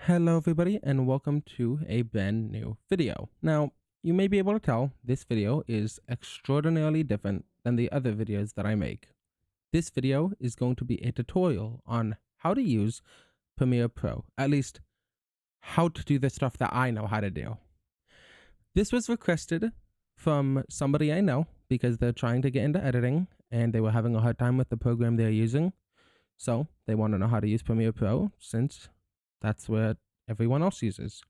Hello everybody and welcome to a brand new video. Now, you may be able to tell this video is extraordinarily different than the other videos that I make. This video is going to be a tutorial on how to use Premiere Pro, at least how to do the stuff that I know how to do. This was requested from somebody I know because they're trying to get into editing and they were having a hard time with the program they're using. So they want to know how to use Premiere Pro since that's what everyone else uses.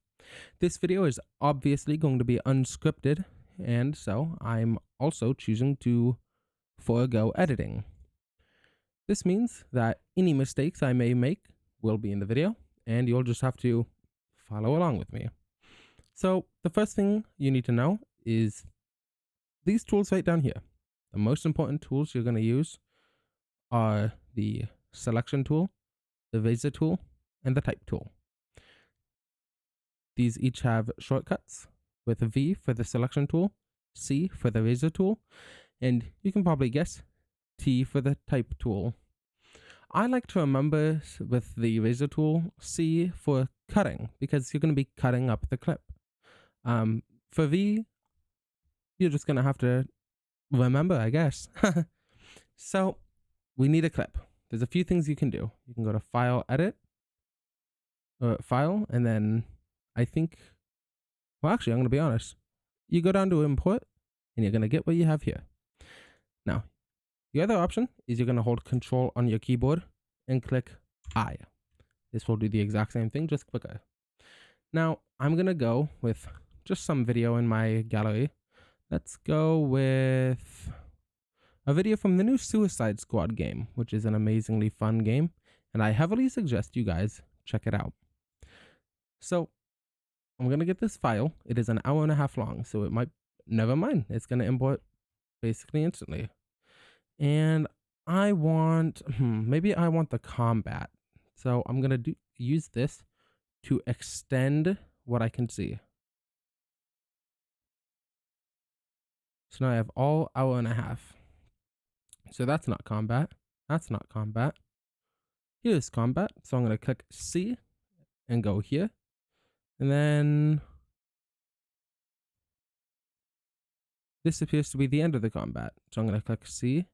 This video is obviously going to be unscripted, and so I'm also choosing to forego editing. This means that any mistakes I may make will be in the video, and you'll just have to follow along with me. So the first thing you need to know is these tools right down here. The most important tools you're going to use are the selection tool, the razor tool, and the type tool. These each have shortcuts with a V for the selection tool, C for the razor tool, and you can probably guess T for the type tool. I like to remember with the razor tool, C for cutting, because you're going to be cutting up the clip. For V, you're just going to have to remember, I guess. So we need a clip. There's a few things you can do. You can go to File, Edit, File, and then I think, well, actually, I'm going to be honest. You go down to Import, and you're going to get what you have here. Now, the other option is you're going to hold Control on your keyboard and click I. This will do the exact same thing, just quicker. Now, I'm going to go with just some video in my gallery. Let's go with a video from the new Suicide Squad game, which is an amazingly fun game, and I heavily suggest you guys check it out. So I'm going to get this file. It is an hour and a half long, so it might, never mind. It's going to import basically instantly. And I want, maybe I want the combat. So I'm going to use this to extend what I can see. So now I have all hour and a half. So that's not combat. That's not combat. Here's combat. So I'm going to click C and go here. And then this appears to be the end of the combat. So I'm going to click C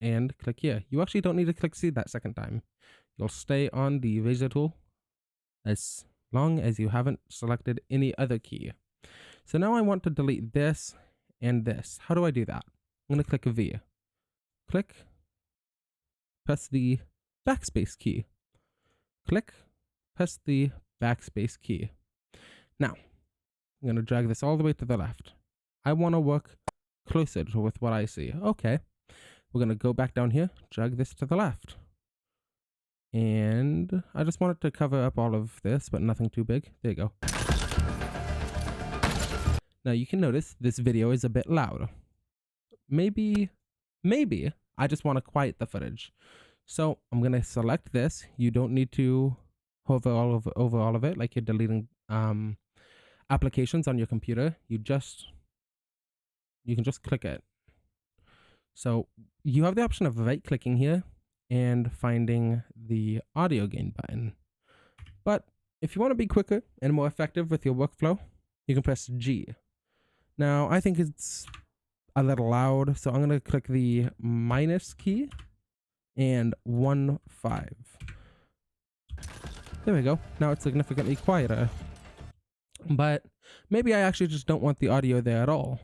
and click here. You actually don't need to click C that second time. You'll stay on the razor tool as long as you haven't selected any other key. So now I want to delete this and this. How do I do that? I'm going to click V. Click. Press the backspace key. Click. Press the backspace key. Now, I'm going to drag this all the way to the left. I want to work closer to with what I see. Okay. We're going to go back down here, drag this to the left. And I just want it to cover up all of this, but nothing too big. There you go. Now you can notice this video is a bit loud. Maybe I just want to quiet the footage. So I'm going to select this. You don't need to hover over all of it like you're deleting applications on your computer. You can just click it. So you have the option of right clicking here and finding the audio gain button. But if you want to be quicker and more effective with your workflow, you can press G. Now I think it's a little loud, so I'm going to click the minus key and 1.5. There we go. Now it's significantly quieter. But maybe I actually just don't want the audio there at all.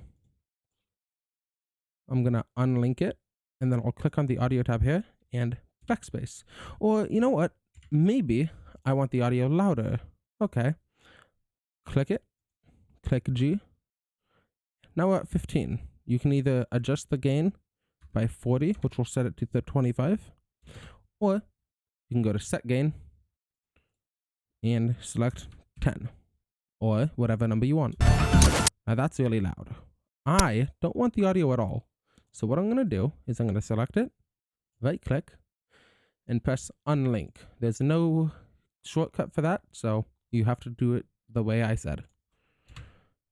I'm going to unlink it, and then I'll click on the audio tab here and backspace. Or you know what? Maybe I want the audio louder. Okay. Click it. Click G. Now we're at 15. You can either adjust the gain by 40, which will set it to the 25, or you can go to set gain and select 10, or whatever number you want. Now that's really loud. I don't want the audio at all. So what I'm going to do is I'm going to select it, right click, and press unlink. There's no shortcut for that, so you have to do it the way I said.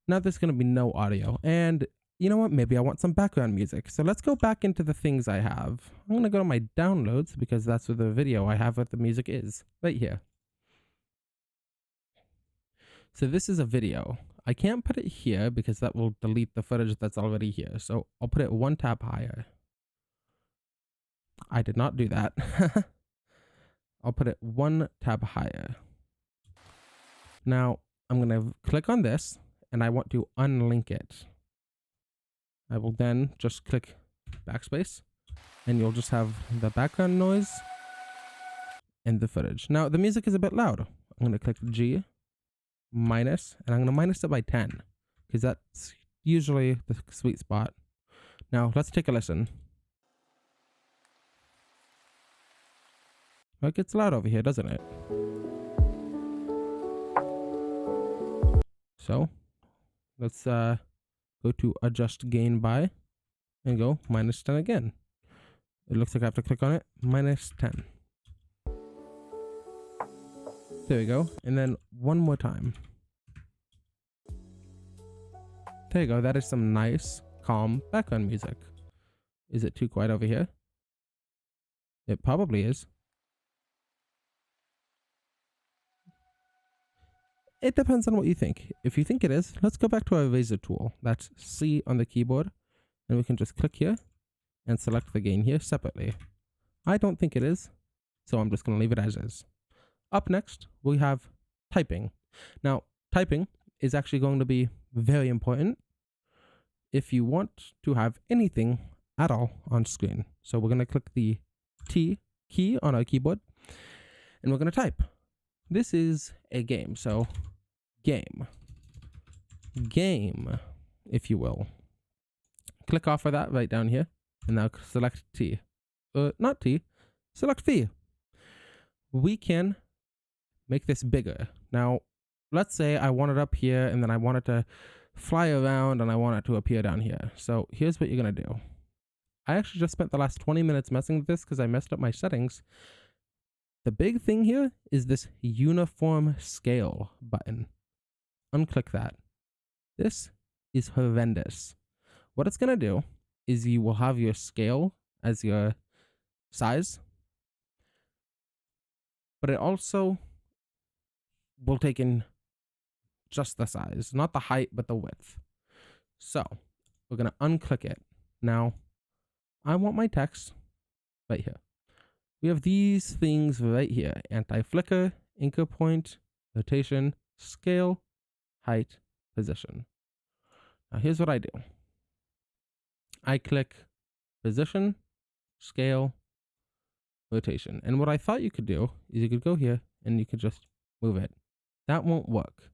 Now there's going to be no audio, and you know what? Maybe I want some background music. So let's go back into the things I have. I'm going to go to my downloads because that's where the video I have what the music is, right here. So this is a video. I can't put it here because that will delete the footage that's already here. So I'll put it one tab higher. I did not do that. I'll put it one tab higher. Now I'm going to click on this and I want to unlink it. I will then just click backspace and you'll just have the background noise and the footage. Now the music is a bit loud. I'm going to click G minus, and I'm going to minus it by 10 because that's usually the sweet spot. Now let's take a listen. It gets loud over here, doesn't it? So let's go to adjust gain by and go minus 10 again. It looks like I have to click on it, minus 10. There we go. And then one more time. There you go. That is some nice, calm background music. Is it too quiet over here? It probably is. It depends on what you think. If you think it is, let's go back to our eraser tool. That's C on the keyboard. And we can just click here and select the gain here separately. I don't think it is, so I'm just going to leave it as is. Up next, we have typing. Now, typing is actually going to be very important if you want to have anything at all on screen. So we're going to click the T key on our keyboard and we're going to type. This is a game, so game, if you will. Click off of that right down here and now select T. Not T, select V. We can make this bigger. Now, let's say I want it up here and then I want it to fly around and I want it to appear down here. So here's what you're going to do. I actually just spent the last 20 minutes messing with this because I messed up my settings. The big thing here is this uniform scale button. Unclick that. This is horrendous. What it's going to do is you will have your scale as your size, but it also will take in just the size, not the height, but the width. So we're going to unclick it. Now, I want my text right here. We have these things right here: anti-flicker, anchor point, rotation, scale, height, position. Now here's what I do. I click position, scale, rotation. And what I thought you could do is you could go here and you could just move it. That won't work.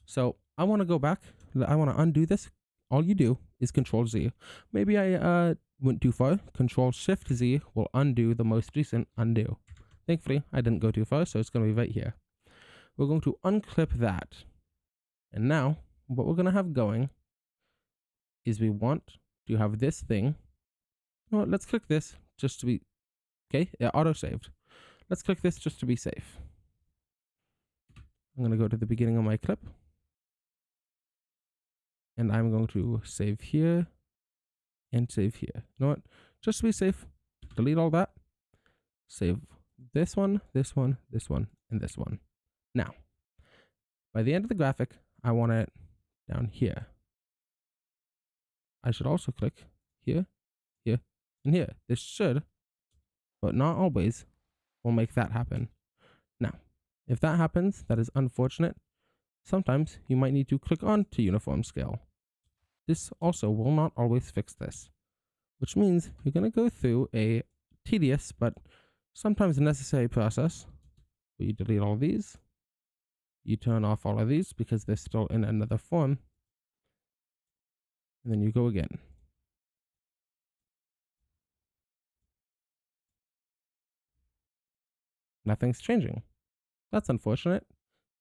So I want to go back. I want to undo this. All you do is Control Z. Maybe I went too far. Control Shift Z will undo the most recent undo. Thankfully, I didn't go too far, so it's going to be right here. We're going to unclip that. And now, what we're going to have going is we want to have this thing. Well, let's click this just to be, okay, it auto-saved. Let's click this just to be safe. I'm going to go to the beginning of my clip. And I'm going to save here and save here. You know what? Just to be safe, delete all that. Save this one, this one, this one, and this one. Now, by the end of the graphic, I want it down here. I should also click here, here, and here. This should, but not always, will make that happen. Now, if that happens, that is unfortunate. Sometimes you might need to click on to uniform scale. This also will not always fix this, which means you're going to go through a tedious but sometimes necessary process where you delete all these, you turn off all of these because they're still in another form, and then you go again. Nothing's changing. That's unfortunate.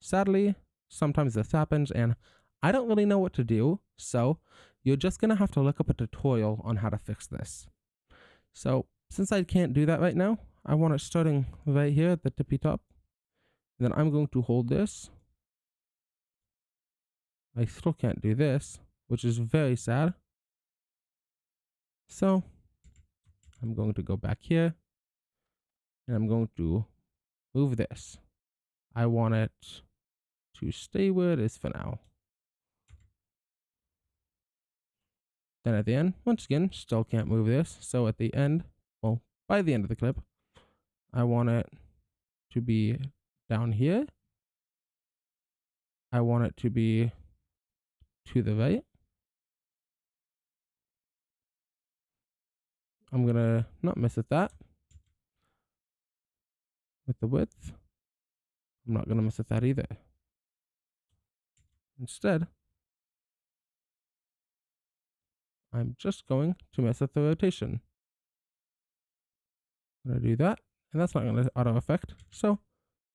Sadly, sometimes this happens and I don't really know what to do, so you're just going to have to look up a tutorial on how to fix this. So since I can't do that right now, I want it starting right here at the tippy top. Then I'm going to hold this. I still can't do this, which is very sad. So I'm going to go back here and I'm going to move this. I want it to stay where it is for now. Then at the end, once again, still can't move this. So at the end, well, by the end of the clip, I want it to be down here. I want it to be to the right. I'm going to not mess with that. With the width, I'm not going to mess with that either. Instead, I'm just going to mess with the rotation. I'm going to do that, and that's not going to auto effect. So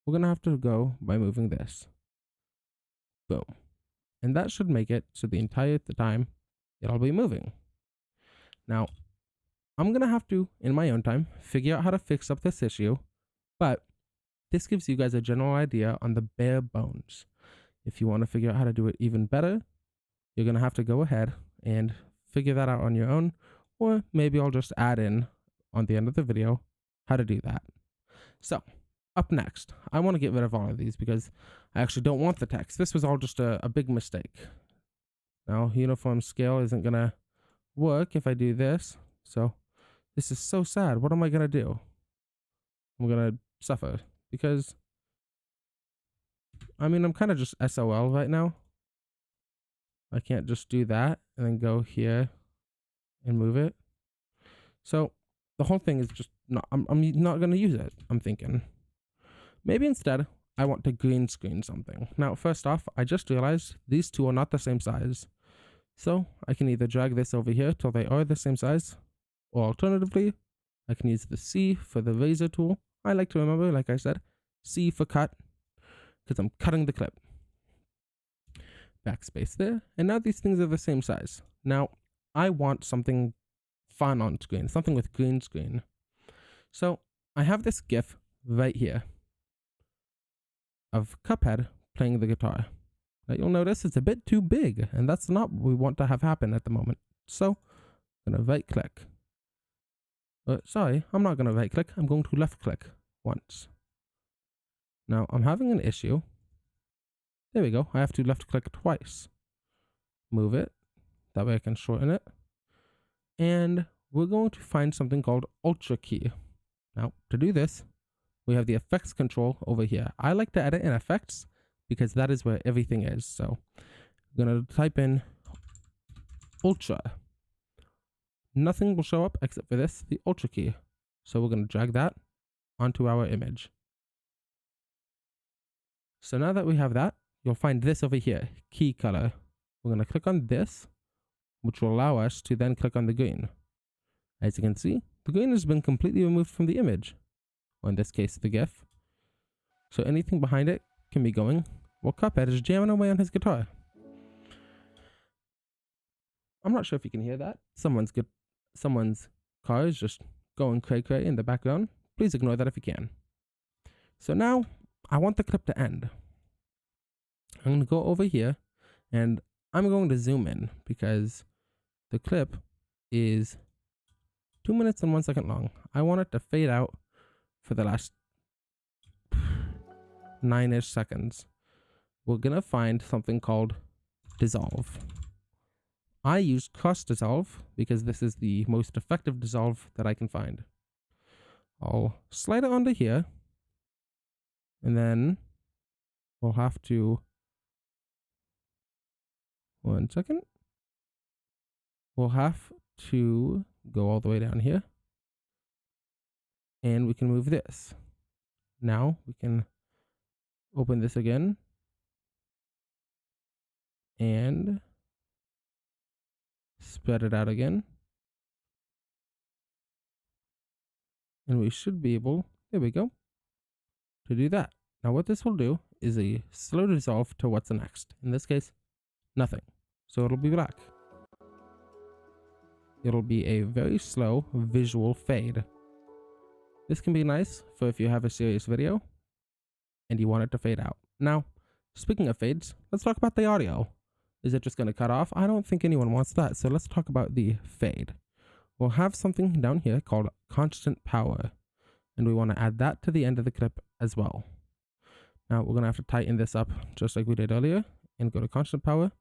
we're going to have to go by moving this. Boom. And that should make it so the entire time it'll be moving. Now, I'm going to have to, in my own time, figure out how to fix up this issue, but this gives you guys a general idea on the bare bones. If you want to figure out how to do it even better, you're going to have to go ahead and figure that out on your own, or maybe I'll just add in on the end of the video how to do that. So, up next, I want to get rid of all of these because I actually don't want the text. This was all just a big mistake. Now, uniform scale isn't going to work if I do this, so this is so sad. What am I going to do? I'm going to suffer because, I mean, I'm kind of just SOL right now. I can't just do that and then go here and move it. So the whole thing is just not, I'm not going to use it. I'm thinking maybe instead I want to green screen something. Now, first off, I just realized these two are not the same size. So I can either drag this over here till they are the same size, or alternatively, I can use the C for the razor tool. I like to remember, like I said, C for cut, because I'm cutting the clip. Backspace there, and now these things are the same size. Now, I want something fun on screen, something with green screen. So I have this GIF right here of Cuphead playing the guitar. Now you'll notice it's a bit too big, and that's not what we want to have happen at the moment. So I'm going to right click. Sorry, I'm not going to right click. I'm going to left click once. Now I'm having an issue. There we go. I have to left click twice. Move it. That way I can shorten it. And we're going to find something called Ultra Key. Now to do this, we have the effects control over here. I like to edit in effects because that is where everything is. So I'm going to type in Ultra. Nothing will show up except for this, the Ultra Key. So we're going to drag that onto our image. So now that we have that, you'll find this over here, key color. We're going to click on this, which will allow us to then click on the green. As you can see, the green has been completely removed from the image, or in this case, the GIF. So anything behind it can be going, while Cuphead is jamming away on his guitar. I'm not sure if you can hear that. Someone's car is just going cray-cray in the background. Please ignore that if you can. So now, I want the clip to end. I'm going to go over here, and I'm going to zoom in because the clip is 2 minutes and 1 second long. I want it to fade out for the last 9-ish seconds. We're going to find something called dissolve. I use cross dissolve because this is the most effective dissolve that I can find. I'll slide it onto here, and then we'll have to, 1 second, we'll have to go all the way down here, and we can move this. Now we can open this again, and spread it out again. And we should be able, there we go, to do that. Now what this will do is a slow dissolve to what's next. In this case, nothing. So it'll be black. It'll be a very slow visual fade. This can be nice for if you have a serious video and you want it to fade out. Now, speaking of fades, let's talk about the audio. Is it just going to cut off? I don't think anyone wants that. So let's talk about the fade. We'll have something down here called constant power, and we want to add that to the end of the clip as well. Now we're going to have to tighten this up just like we did earlier and go to constant power.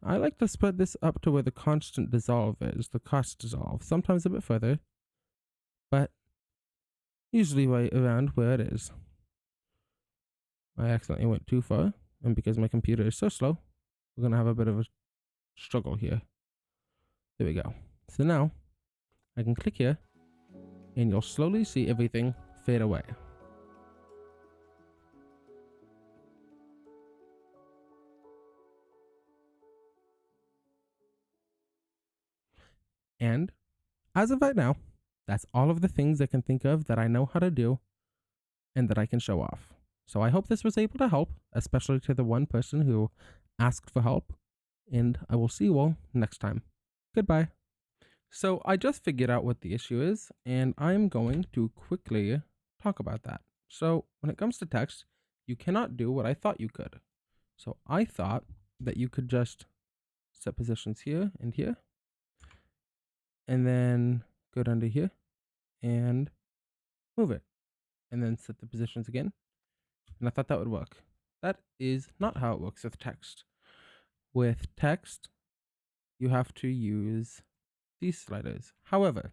I like to spread this up to where the constant dissolve is, the cost dissolve, sometimes a bit further, but usually right around where it is. I accidentally went too far, and because my computer is so slow, we're going to have a bit of a struggle here. There we go. So now I can click here and you'll slowly see everything fade away. And as of right now, that's all of the things I can think of that I know how to do and that I can show off. So I hope this was able to help, especially to the one person who asked for help. And I will see you all next time. Goodbye. So I just figured out what the issue is, and I'm going to quickly talk about that. So when it comes to text, you cannot do what I thought you could. So I thought that you could just set positions here and here, and then go down to here and move it, and then set the positions again. And I thought that would work. That is not how it works with text. With text, you have to use these sliders. However,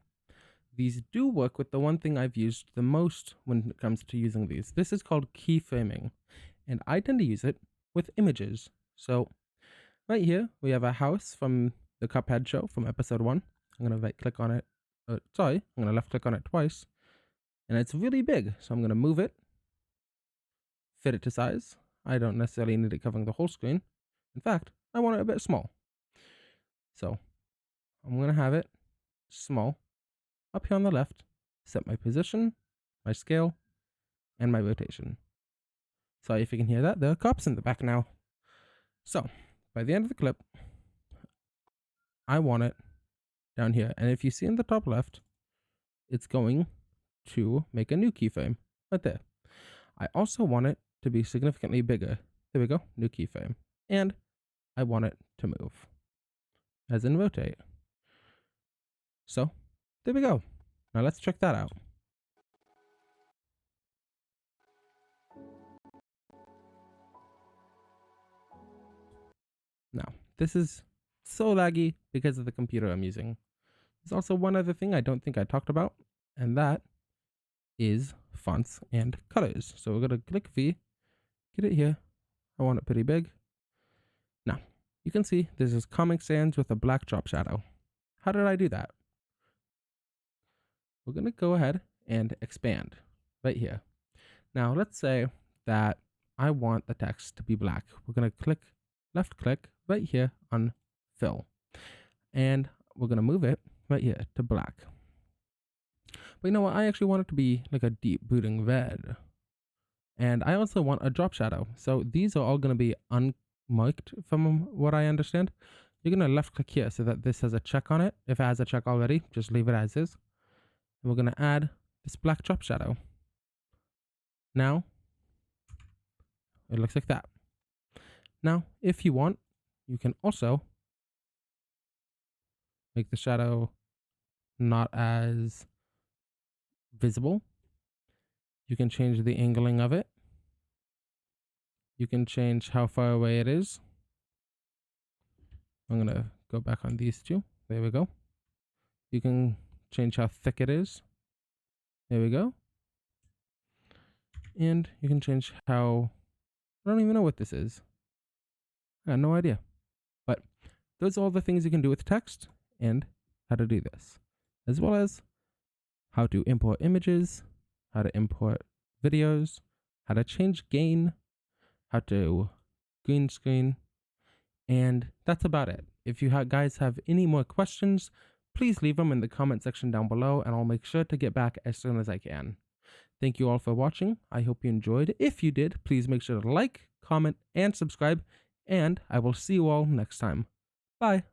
these do work with the one thing I've used the most when it comes to using these. This is called keyframing, and I tend to use it with images. So right here, we have a house from the Cuphead show from episode 1. I'm going to right click on it. I'm going to left click on it twice. And it's really big, so I'm going to move it, fit it to size. I don't necessarily need it covering the whole screen. In fact, I want it a bit small. So I'm going to have it small. Up here on the left, set my position, my scale, and my rotation. Sorry if you can hear that, there are cops in the back now. So, by the end of the clip, I want it down here. And if you see in the top left, it's going to make a new keyframe right there. I also want it to be significantly bigger. There we go, new keyframe. And I want it to move, as in rotate. So, there we go. Now let's check that out. Now, this is so laggy because of the computer I'm using. There's also one other thing I don't think I talked about, and that is fonts and colors. So we're going to click V, get it here. I want it pretty big. Now, you can see this is Comic Sans with a black drop shadow. How did I do that? We're going to go ahead and expand right here. Now, let's say that I want the text to be black. We're going to left click right here on fill. And we're going to move it right here to black. But you know what? I actually want it to be like a deep brooding red. And I also want a drop shadow. So these are all going to be unmarked from what I understand. You're going to left click here so that this has a check on it. If it has a check already, just leave it as is. And we're going to add this black drop shadow. Now, it looks like that. Now, if you want, you can also make the shadow not as visible. You can change the angling of it. You can change how far away it is. I'm going to go back on these two. There we go. You can change how thick it is. There we go. And you can change how... I don't even know what this is. I have no idea. But those are all the things you can do with text and how to do this. As well as how to import images, how to import videos, how to change gain, how to green screen, and that's about it. If you guys have any more questions, please leave them in the comment section down below, and I'll make sure to get back as soon as I can. Thank you all for watching. I hope you enjoyed. If you did, please make sure to like, comment, and subscribe, and I will see you all next time. Bye.